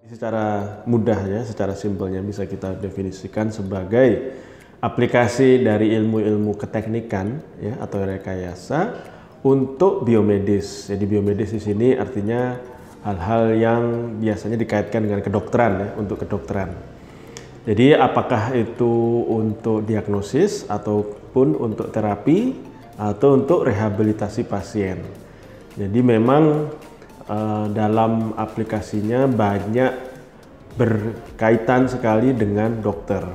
Secara mudah ya, secara simpelnya bisa kita definisikan sebagai aplikasi dari ilmu-ilmu keteknikan ya atau rekayasa untuk biomedis. Jadi biomedis di sini artinya hal-hal yang biasanya dikaitkan dengan kedokteran ya, untuk kedokteran. Jadi apakah itu untuk diagnosis ataupun untuk terapi atau untuk rehabilitasi pasien. Jadi memang dalam aplikasinya banyak berkaitan sekali dengan dokter.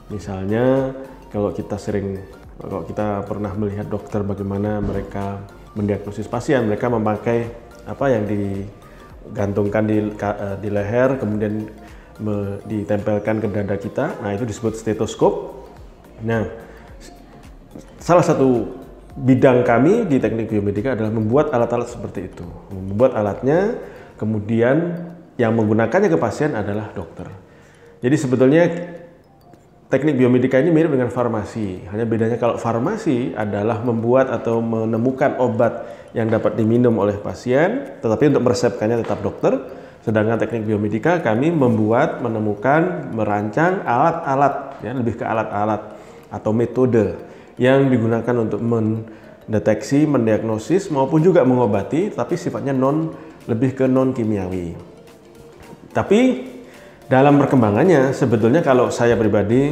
Misalnya kalau kita pernah melihat dokter bagaimana mereka mendiagnosis pasien, mereka memakai apa yang digantungkan di leher kemudian ditempelkan ke dada kita. Nah, itu disebut stetoskop. Nah, salah satu bidang kami di teknik biomedika adalah membuat alat-alat seperti itu. Membuat alatnya, kemudian yang menggunakannya ke pasien adalah dokter. Jadi sebetulnya teknik biomedika ini mirip dengan farmasi. Hanya bedanya kalau farmasi adalah membuat atau menemukan obat yang dapat diminum oleh pasien, tetapi untuk meresepkannya tetap dokter. Sedangkan teknik biomedika kami membuat, menemukan, merancang alat-alat, ya, lebih ke alat-alat atau metode yang digunakan untuk mendeteksi, mendiagnosis maupun juga mengobati, tapi sifatnya lebih ke non kimiawi. Tapi dalam perkembangannya sebetulnya kalau saya pribadi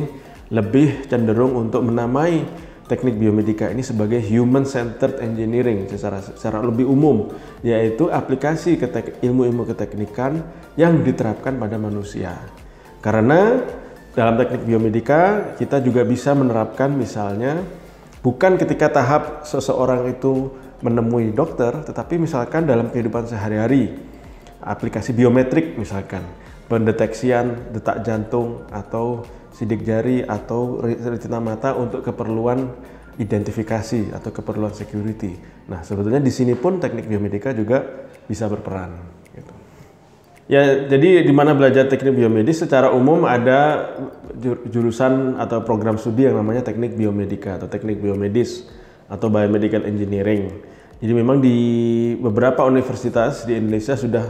lebih cenderung untuk menamai teknik biomedika ini sebagai human centered engineering secara lebih umum, yaitu aplikasi ilmu-ilmu keteknikan yang diterapkan pada manusia. Karena dalam teknik biomedika kita juga bisa menerapkan misalnya bukan ketika tahap seseorang itu menemui dokter, tetapi misalkan dalam kehidupan sehari-hari, aplikasi biometrik misalkan, pendeteksian detak jantung atau sidik jari atau retina mata untuk keperluan identifikasi atau keperluan security. Nah, sebetulnya di sini pun teknik biomedika juga bisa berperan. Gitu. Ya, jadi di mana belajar teknik biomedis secara umum ada jurusan atau program studi yang namanya teknik biomedika atau teknik biomedis atau biomedical engineering. Jadi memang di beberapa universitas di Indonesia sudah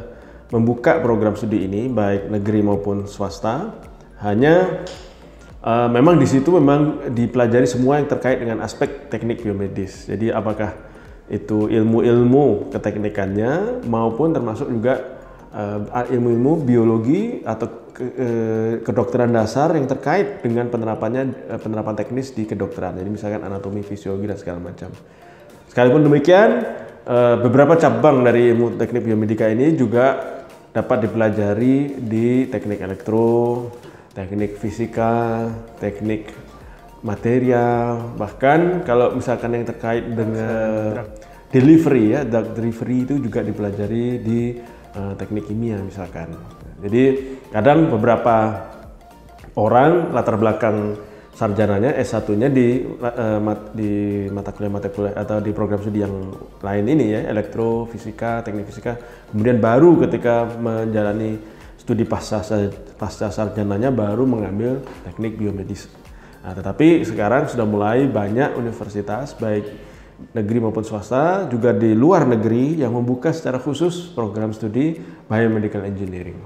membuka program studi ini baik negeri maupun swasta. Hanya memang di situ memang dipelajari semua yang terkait dengan aspek teknik biomedis. Jadi apakah itu ilmu-ilmu keteknikannya maupun termasuk juga ilmu-ilmu biologi atau kedokteran dasar yang terkait dengan penerapan teknis di kedokteran. Jadi misalkan anatomi, fisiologi dan segala macam. Sekalipun demikian, beberapa cabang dari ilmu teknik biomedika ini juga dapat dipelajari di teknik elektro, teknik fisika, teknik material, bahkan kalau misalkan yang terkait dengan delivery ya, drug delivery itu juga dipelajari di teknik kimia misalkan. Jadi kadang beberapa orang latar belakang sarjananya S1-nya di mata kuliah atau di program studi yang lain ini ya, elektro, fisika, teknik fisika, kemudian baru ketika menjalani studi pasca sarjananya baru mengambil teknik biomedis. Nah, tetapi sekarang sudah mulai banyak universitas baik negeri maupun swasta juga di luar negeri yang membuka secara khusus program studi biomedical engineering.